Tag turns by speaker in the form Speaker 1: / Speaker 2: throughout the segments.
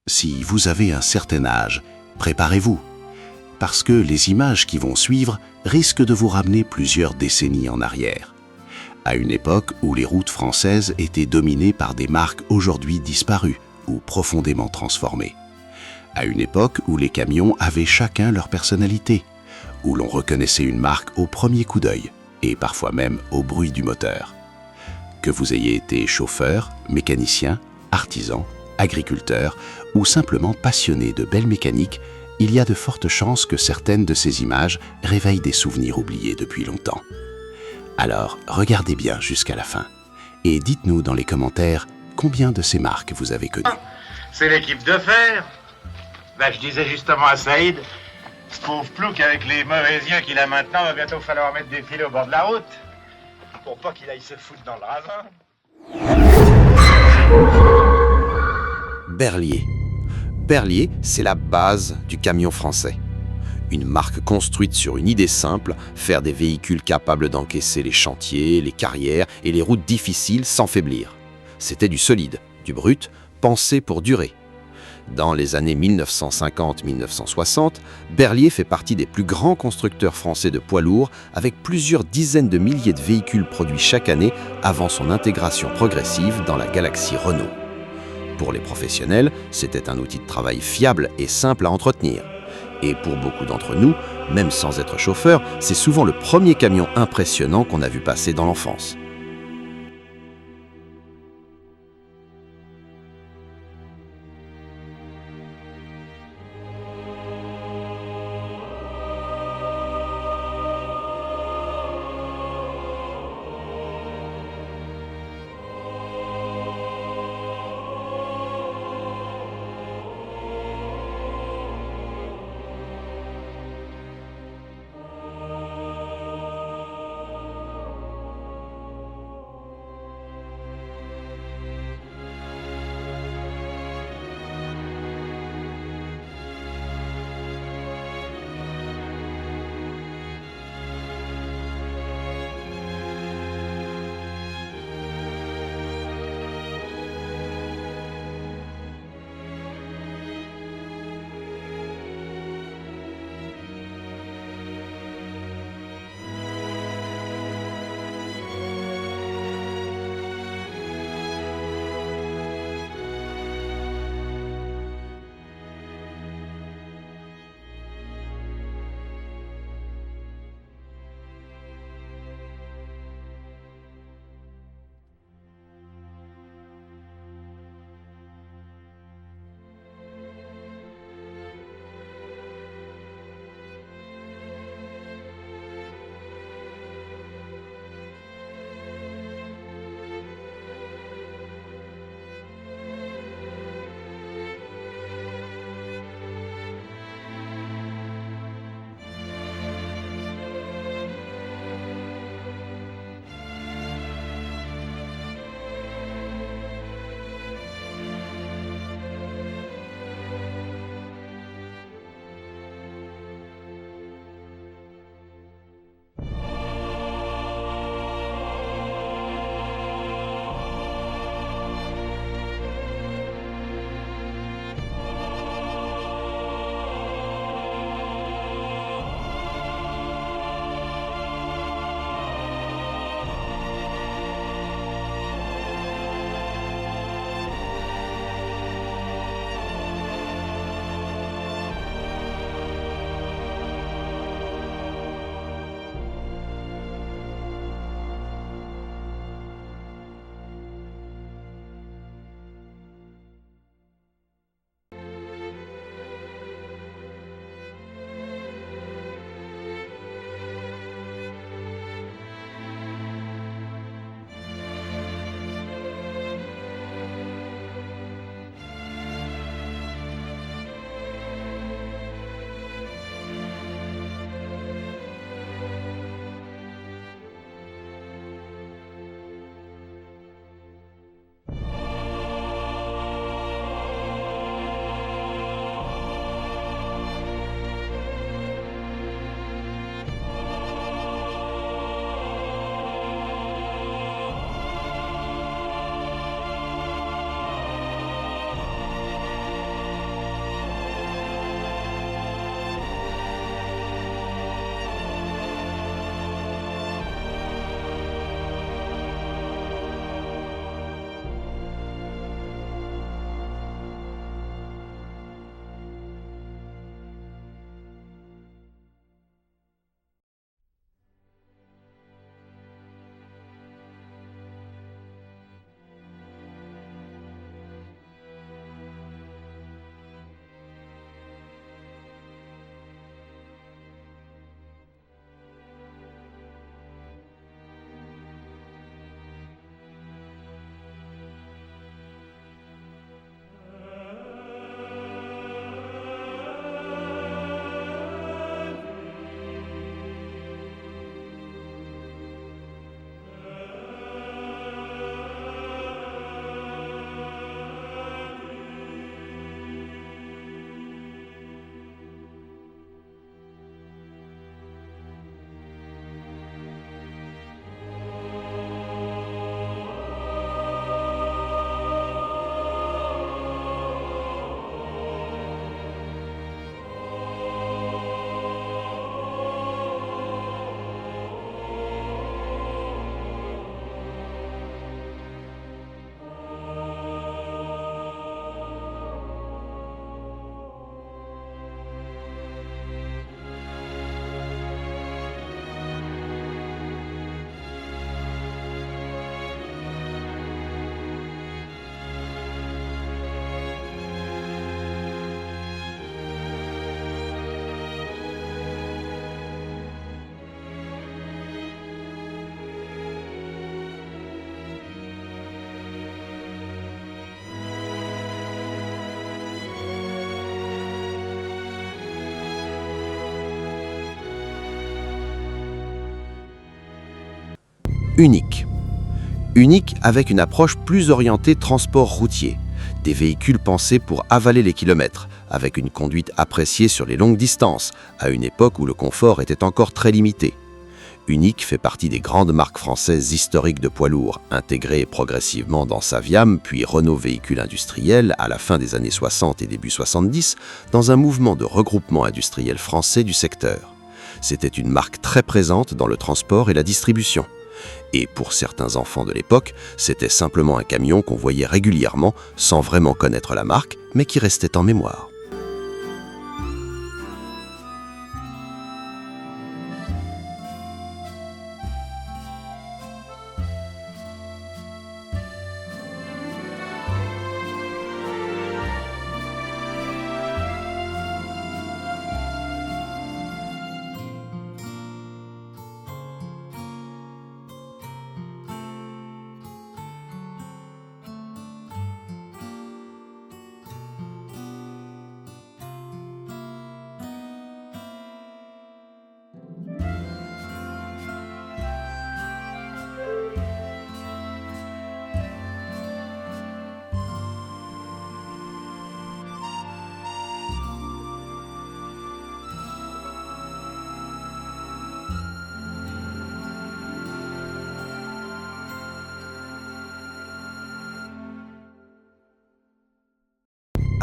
Speaker 1: Si vous avez un certain âge, préparez-vous, parce que les images qui vont suivre risquent de vous ramener plusieurs décennies en arrière, à une époque où les routes françaises étaient dominées par des marques aujourd'hui disparues ou profondément transformées, à une époque où les camions avaient chacun leur personnalité, où l'on reconnaissait une marque au premier coup d'œil et parfois même au bruit du moteur. Que vous ayez été chauffeur, mécanicien, artisan, agriculteur ou simplement passionné de belle mécanique, il y a de fortes chances que certaines de ces images réveillent des souvenirs oubliés depuis longtemps. Alors, regardez bien jusqu'à la fin et dites-nous dans les commentaires combien de ces marques vous avez connues.
Speaker 2: C'est l'équipe de fer. Ben, je disais justement à Saïd, ce pauvre plouc avec les mauvaisiens qu'il a maintenant, va bientôt falloir mettre des filets au bord de la route pour pas qu'il aille se foutre dans le ravin.
Speaker 3: Berliet. Berliet, c'est la base du camion français. Une marque construite sur une idée simple, faire des véhicules capables d'encaisser les chantiers, les carrières et les routes difficiles sans faiblir. C'était du solide, du brut, pensé pour durer. Dans les années 1950-1960, Berliet fait partie des plus grands constructeurs français de poids lourds avec plusieurs dizaines de milliers de véhicules produits chaque année avant son intégration progressive dans la galaxie Renault. Pour les professionnels, c'était un outil de travail fiable et simple à entretenir. Et pour beaucoup d'entre nous, même sans être chauffeur, c'est souvent le premier camion impressionnant qu'on a vu passer dans l'enfance. Unique. Unique avec une approche plus orientée transport routier. Des véhicules pensés pour avaler les kilomètres, avec une conduite appréciée sur les longues distances, à une époque où le confort était encore très limité. Unique fait partie des grandes marques françaises historiques de poids lourds, intégrées progressivement dans Saviam, puis Renault Véhicules Industriels à la fin des années 60 et début 70, dans un mouvement de regroupement industriel français du secteur. C'était une marque très présente dans le transport et la distribution. Et pour certains enfants de l'époque, c'était simplement un camion qu'on voyait régulièrement, sans vraiment connaître la marque, mais qui restait en mémoire.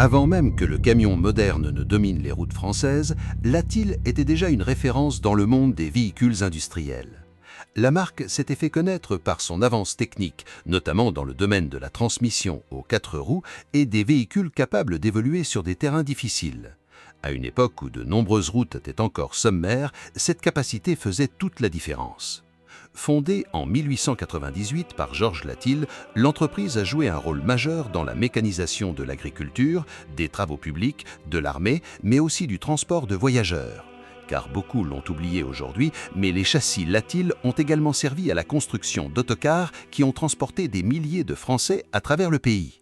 Speaker 1: Avant même que le camion moderne ne domine les routes françaises, Latil était déjà une référence dans le monde des véhicules industriels. La marque s'était fait connaître par son avance technique, notamment dans le domaine de la transmission aux 4 roues et des véhicules capables d'évoluer sur des terrains difficiles. À une époque où de nombreuses routes étaient encore sommaires, cette capacité faisait toute la différence. Fondée en 1898 par Georges Latil, l'entreprise a joué un rôle majeur dans la mécanisation de l'agriculture, des travaux publics, de l'armée, mais aussi du transport de voyageurs. Car beaucoup l'ont oublié aujourd'hui, mais les châssis Latil ont également servi à la construction d'autocars qui ont transporté des milliers de Français à travers le pays.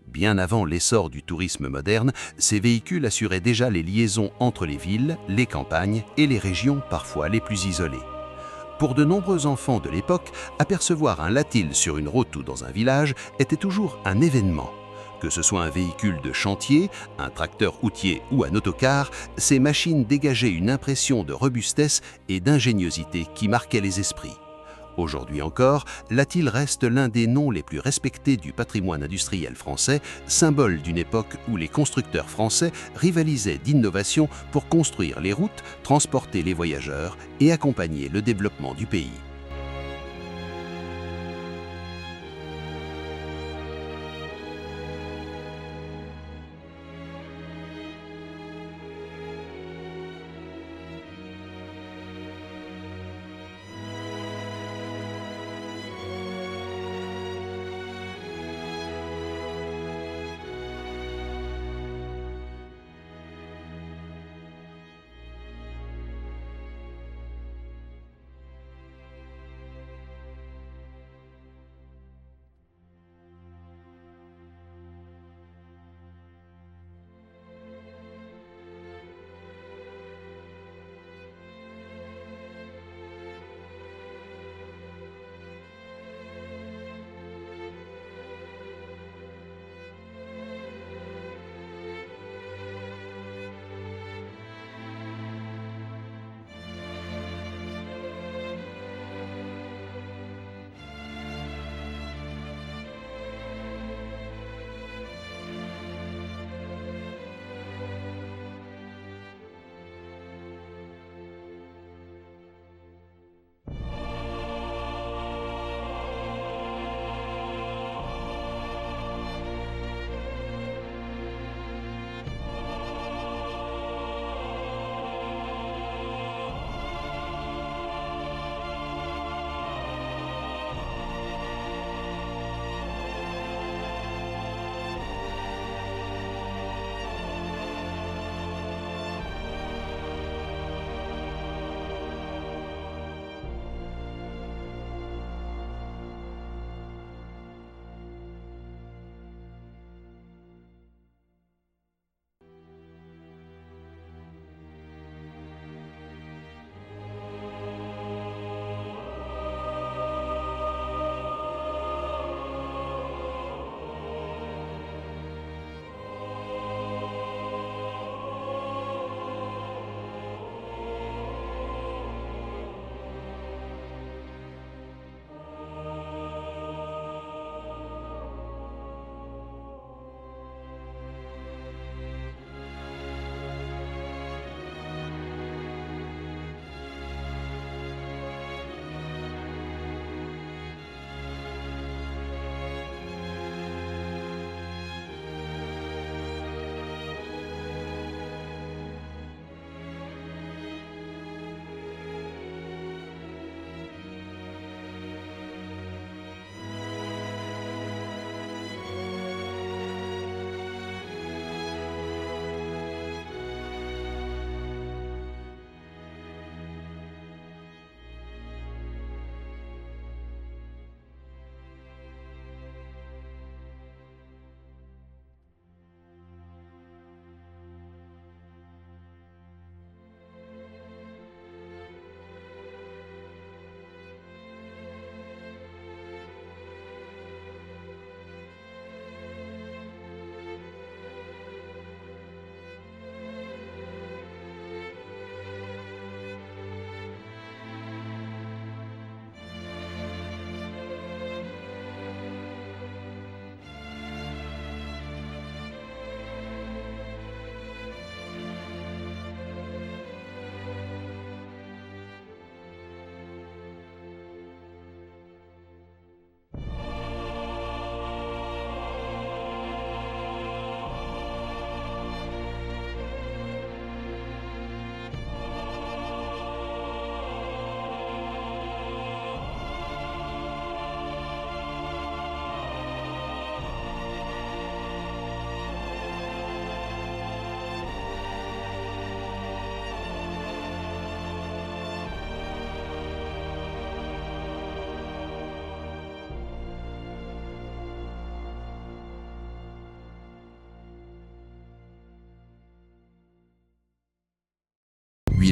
Speaker 1: Bien avant l'essor du tourisme moderne, ces véhicules assuraient déjà les liaisons entre les villes, les campagnes et les régions parfois les plus isolées. Pour de nombreux enfants de l'époque, apercevoir un Latil sur une route ou dans un village était toujours un événement. Que ce soit un véhicule de chantier, un tracteur routier ou un autocar, ces machines dégageaient une impression de robustesse et d'ingéniosité qui marquait les esprits. Aujourd'hui encore, Latil reste l'un des noms les plus respectés du patrimoine industriel français, symbole d'une époque où les constructeurs français rivalisaient d'innovation pour construire les routes, transporter les voyageurs et accompagner le développement du pays.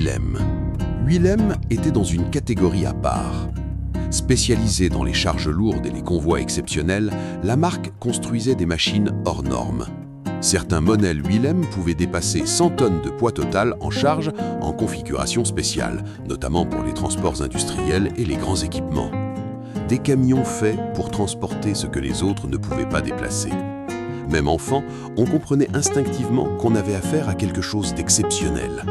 Speaker 4: Willem. Willem était dans une catégorie à part. Spécialisée dans les charges lourdes et les convois exceptionnels, la marque construisait des machines hors normes. Certains modèles Willem pouvaient dépasser 100 tonnes de poids total en charge en configuration spéciale, notamment pour les transports industriels et les grands équipements. Des camions faits pour transporter ce que les autres ne pouvaient pas déplacer. Même enfant, on comprenait instinctivement qu'on avait affaire à quelque chose d'exceptionnel.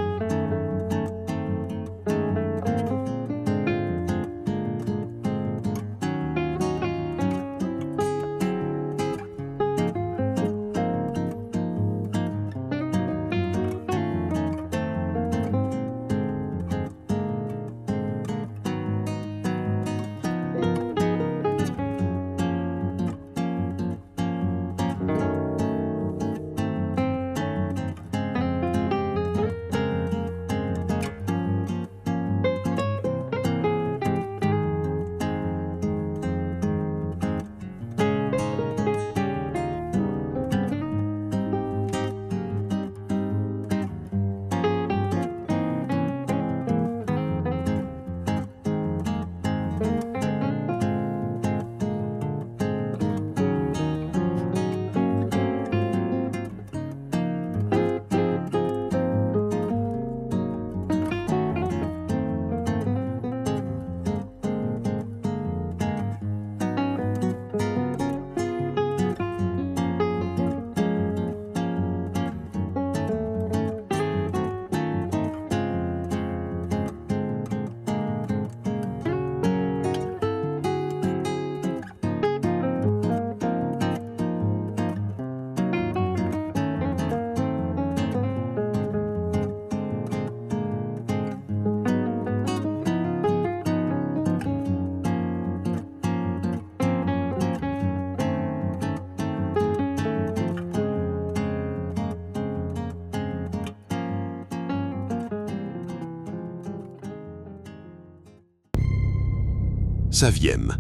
Speaker 4: Saviem.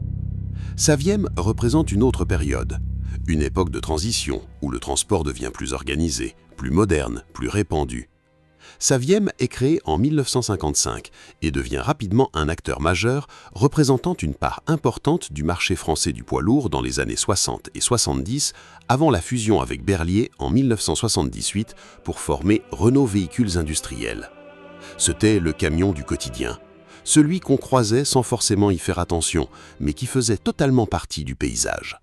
Speaker 4: Saviem représente une autre période, une époque de transition où le transport devient plus organisé, plus moderne, plus répandu. Saviem est créé en 1955 et devient rapidement un acteur majeur représentant une part importante du marché français du poids lourd dans les années 60 et 70 avant la fusion avec Berliet en 1978 pour former Renault Véhicules Industriels. C'était le camion du quotidien, celui qu'on croisait sans forcément y faire attention, mais qui faisait totalement partie du paysage.